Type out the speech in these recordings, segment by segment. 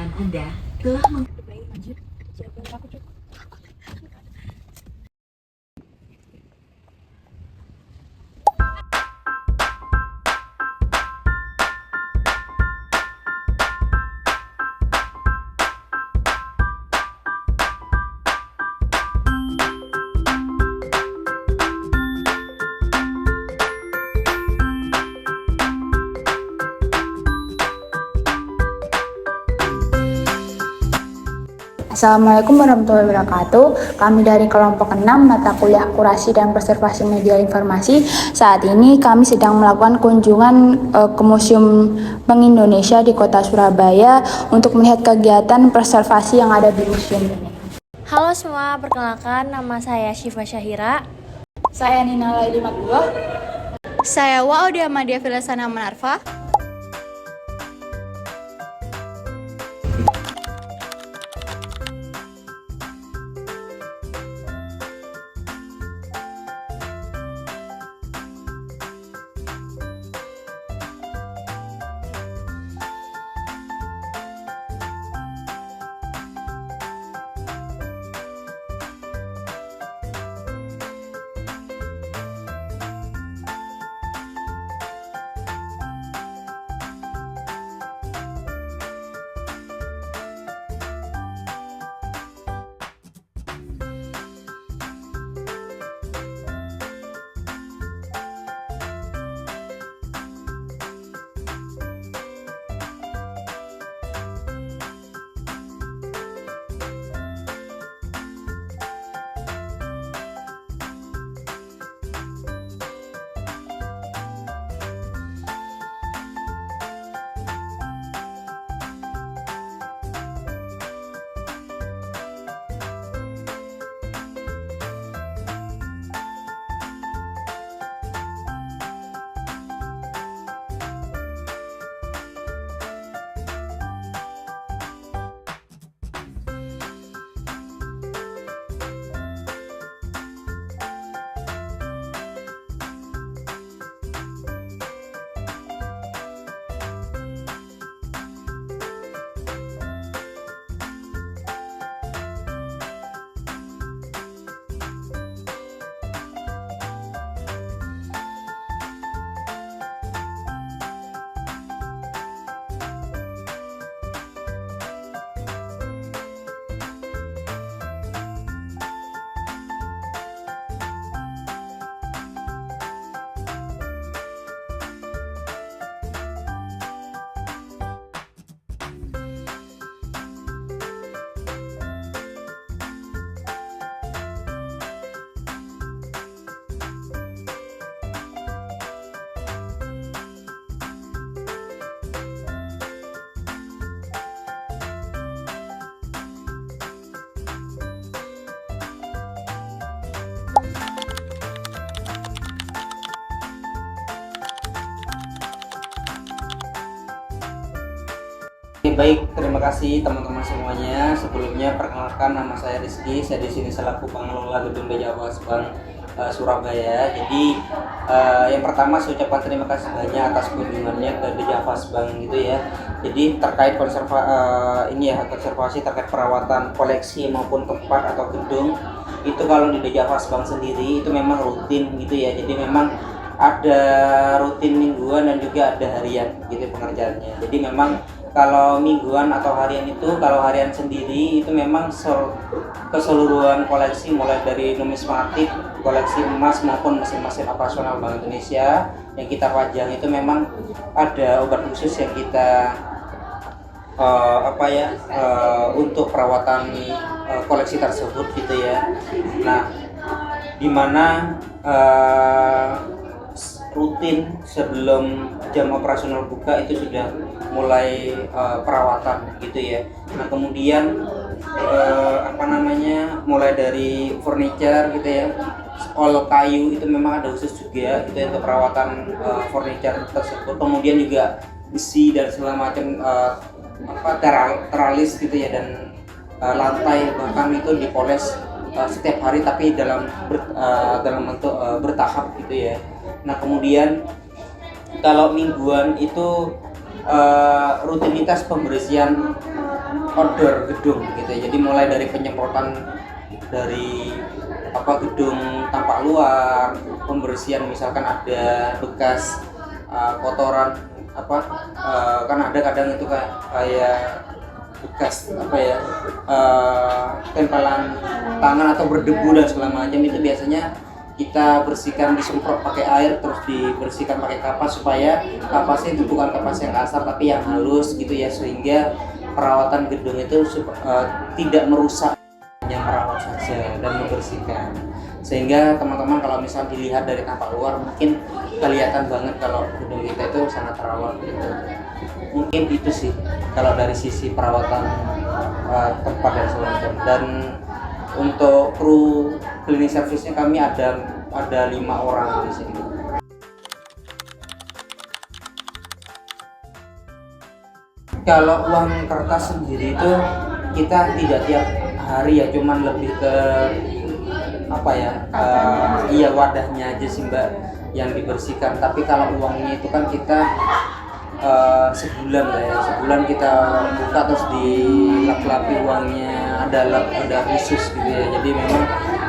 penerbangan Anda telah Assalamualaikum warahmatullahi wabarakatuh. Kami dari kelompok 6 mata kuliah Akurasi dan Preservasi Media Informasi. Saat ini kami sedang melakukan kunjungan ke Museum Bank Indonesia di Kota Surabaya untuk melihat kegiatan preservasi yang ada di museum ini. Halo semua, perkenalkan nama saya Syifa Syahira. Saya Nina Laili Matullah. Saya Waudia Madia Filasana Manarfa. Baik, terima kasih teman-teman semuanya. Sebelumnya perkenalkan, nama saya Rizky. Saya di sini selaku pengelola gedung Dejavas Bank Surabaya. Jadi yang pertama saya ucapkan terima kasih banyak atas kunjungannya ke Dejavas Bank gitu ya. Jadi terkait konservasi terkait perawatan koleksi maupun tempat atau gedung itu kalau di Dejavas Bank sendiri itu memang rutin gitu ya. Jadi memang ada rutin mingguan dan juga ada harian gitu pengerjaannya. Jadi memang kalau mingguan atau harian itu, kalau harian sendiri itu memang keseluruhan koleksi mulai dari numismatik, koleksi emas maupun mesin-mesin operasional Bank Indonesia yang kita pajang itu memang ada obat khusus yang kita untuk perawatan koleksi tersebut gitu ya. Nah, dimana rutin sebelum jam operasional buka itu sudah mulai perawatan gitu ya. Nah kemudian mulai dari furniture gitu ya, all kayu itu memang ada khusus juga gitu untuk perawatan furniture tersebut. Kemudian juga besi dan segala macam teralis gitu ya, dan lantai bahkan itu dipoles setiap hari tapi dalam bentuk bertahap gitu ya. Nah kemudian kalau mingguan itu rutinitas pembersihan outdoor gedung gitu ya. Jadi mulai dari penyemprotan dari gedung tampak luar, pembersihan misalkan ada bekas kotoran kan ada kadang itu kayak bekas tempelan tangan atau berdebu dan segala macam, itu biasanya kita bersihkan, disemprot pakai air, terus dibersihkan pakai kapas supaya kapasnya itu bukan kapas yang kasar tapi yang halus gitu ya, sehingga perawatan gedung itu tidak merusak, hanya merawat saja dan membersihkan, sehingga teman-teman kalau misal dilihat dari tampak luar mungkin kelihatan banget kalau gedung kita itu sangat terawat gitu. Mungkin itu sih kalau dari sisi perawatan tempat dan segala macam. Dan untuk kru cleaning service-nya kami ada 5 orang di sini. Kalau uang kertas sendiri itu kita tidak tiap hari ya, cuman lebih ke wadahnya aja sih Mbak yang dibersihkan. Tapi kalau uangnya itu kan kita sebulan lah ya, sebulan kita buka terus dilap-lapi uangnya, ada khusus gitu ya. Jadi memang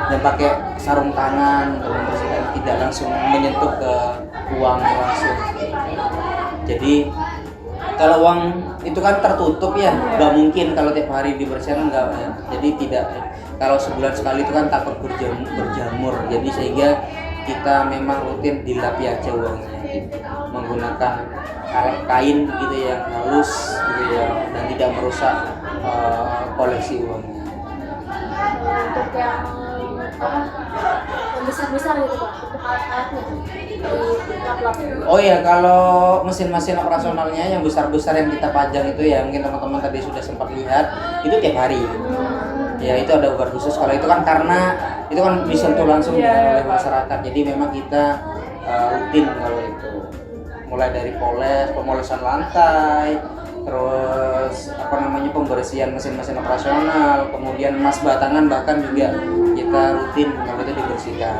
dan pakai sarung tangan untuk membersihkan, tidak langsung menyentuh ke uang langsung. Jadi kalau uang itu kan tertutup ya, nggak mungkin kalau tiap hari dibersihkan, nggak ya. Jadi tidak, kalau sebulan sekali itu kan takut berjamur, jadi sehingga kita memang rutin dilapi aja uangnya gitu, menggunakan kain gitu yang halus gitu ya, dan tidak merusak koleksi uangnya. Untuk yang besar-besar gitu Pak, untuk alat-alatnya dilap-lap. Oh ya, kalau mesin-mesin operasionalnya yang besar-besar yang kita pajang itu ya, mungkin teman-teman tadi sudah sempat lihat, itu tiap hari. Ya itu ada obat khusus. Kalau itu kan karena itu kan disentuh langsung oleh masyarakat, jadi memang kita rutin kalau itu, mulai dari pemolesan lantai, terus pembersihan mesin-mesin operasional, kemudian emas batangan bahkan juga kita rutin kalau itu dibersihkan.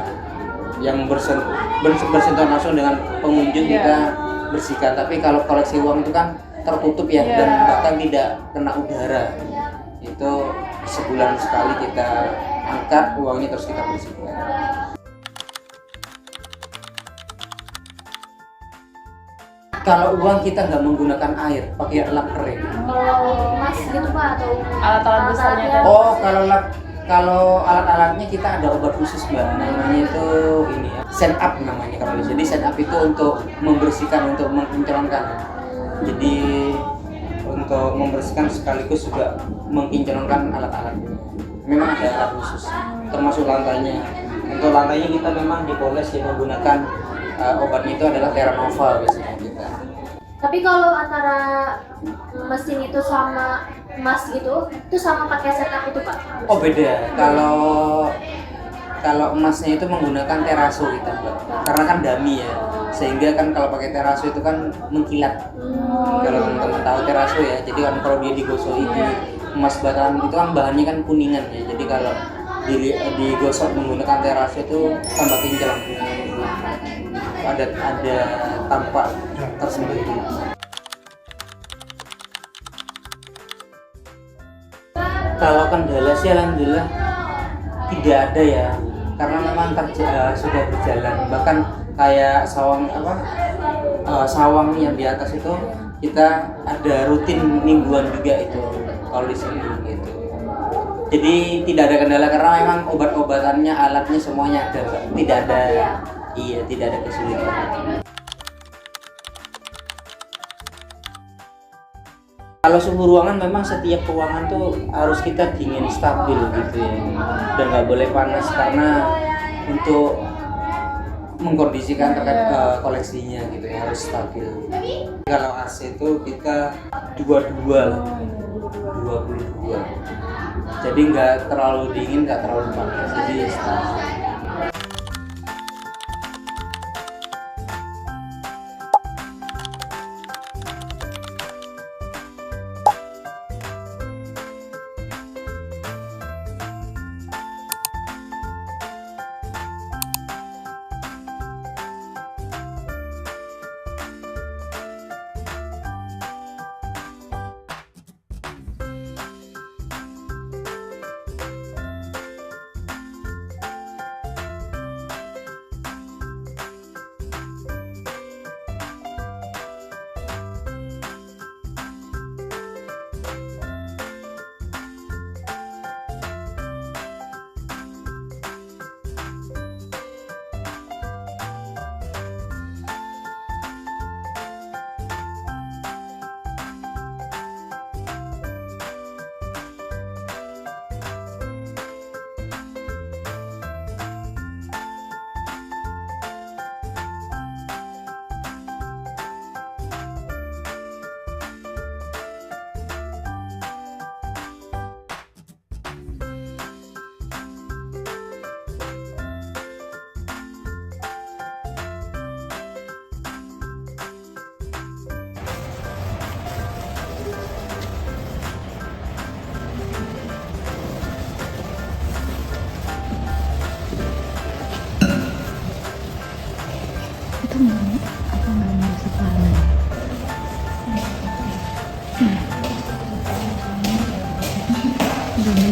Yang bersentuhan langsung dengan pengunjung kita bersihkan. Tapi kalau koleksi uang itu kan tertutup ya, dan bahkan tidak kena udara. Itu sebulan sekali kita angkat uangnya terus kita bersihkan. Kalau uang kita nggak menggunakan air, pakai lap kering. Kalau emas gitu Pak, atau alat-alat besarnya? Oh, kalau alat-alatnya kita ada obat khusus Mbak, namanya itu ini ya, send up namanya kalau. Jadi send up itu untuk membersihkan, untuk mengkinclongkan. Jadi untuk membersihkan sekaligus juga mengkinclongkan alat-alatnya. Memang ada alat khusus, termasuk lantainya. Untuk lantainya kita memang dipoles ya, menggunakan obatnya itu adalah Terra Nova biasanya kita. Tapi kalau antara mesin itu sama emas gitu, itu sama pakai setup itu Pak? Oh beda. Kalau emasnya itu menggunakan teraso kita Mbak, karena kan dummy ya, sehingga kan kalau pakai teraso itu kan mengkilat. Kalau teman-teman tahu teraso ya, jadi kan kalau dia digosok itu emas batangan itu kan bahannya kan kuningan ya, jadi kalau digosok menggunakan teraso itu tambah kinclong, ada tampak tersendiri. Kalau kendala sih alhamdulillah tidak ada ya, karena memang sudah berjalan. Bahkan kayak sawang yang di atas itu kita ada rutin mingguan juga itu kalau di sini gitu. Jadi tidak ada kendala karena memang obat-obatannya, alatnya semuanya ada, tidak ada tidak ada kesulitan. Kalau suhu ruangan memang setiap ruangan tuh harus kita dingin stabil gitu ya, dan nggak boleh panas karena untuk mengkondisikan terkait koleksinya gitu ya, harus stabil. Kalau AC itu kita 22, jadi nggak terlalu dingin, nggak terlalu panas, jadi stabil.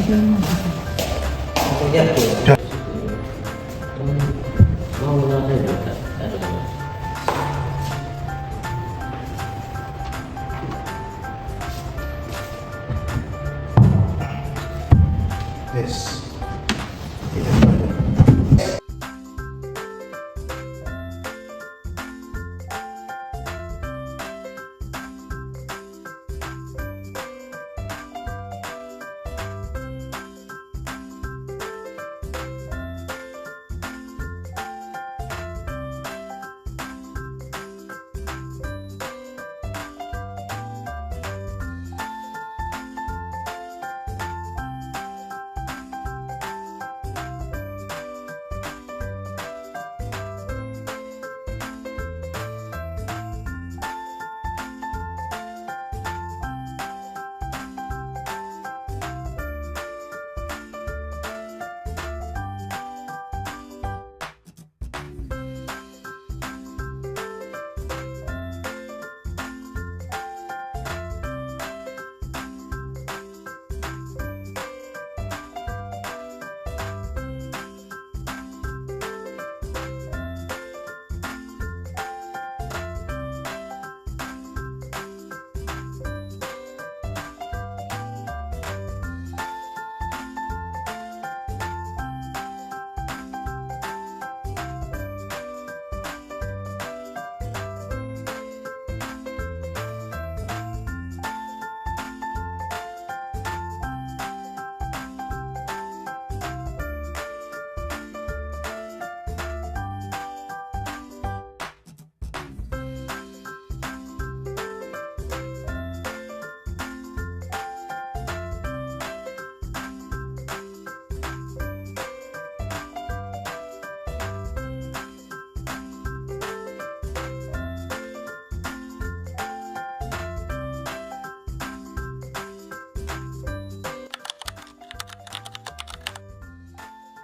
Yes.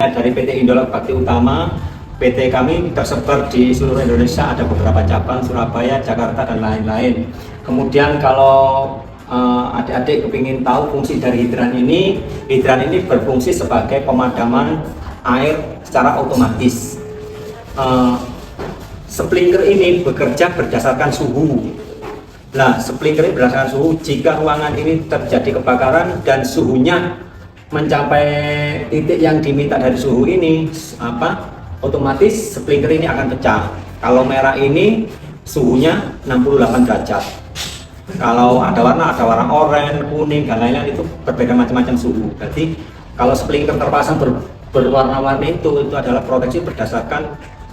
Dari PT Indolog Bakti Utama, PT kami tersebar di seluruh Indonesia, ada beberapa cabang, Surabaya, Jakarta, dan lain-lain. Kemudian kalau adik-adik kepingin tahu fungsi dari hidran ini berfungsi sebagai pemadaman air secara otomatis. Sprinkler ini bekerja berdasarkan suhu. Nah, sprinkler ini berdasarkan suhu. Jika ruangan ini terjadi kebakaran dan suhunya mencapai titik yang diminta dari suhu ini, otomatis sprinkler ini akan pecah. Kalau merah ini suhunya 68 derajat. Kalau ada warna oranye, kuning, dan lain-lain, itu berbeda macam-macam suhu. Jadi kalau sprinkler terpasang berwarna-warni itu adalah proteksi berdasarkan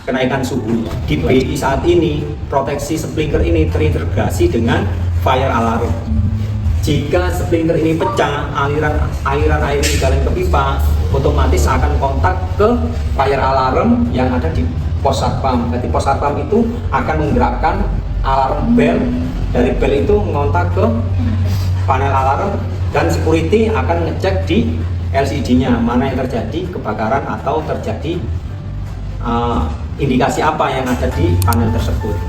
kenaikan suhu. Di BI saat ini proteksi sprinkler ini terintegrasi dengan fire alarm. Jika sprinkler ini pecah, aliran air ini jalan ke pipa, otomatis akan kontak ke fire alarm yang ada di pos satpam. Jadi pos satpam itu akan menggerakkan alarm bell, dari bell itu mengontak ke panel alarm, dan security akan ngecek di LCD-nya mana yang terjadi kebakaran atau terjadi indikasi apa yang ada di panel tersebut.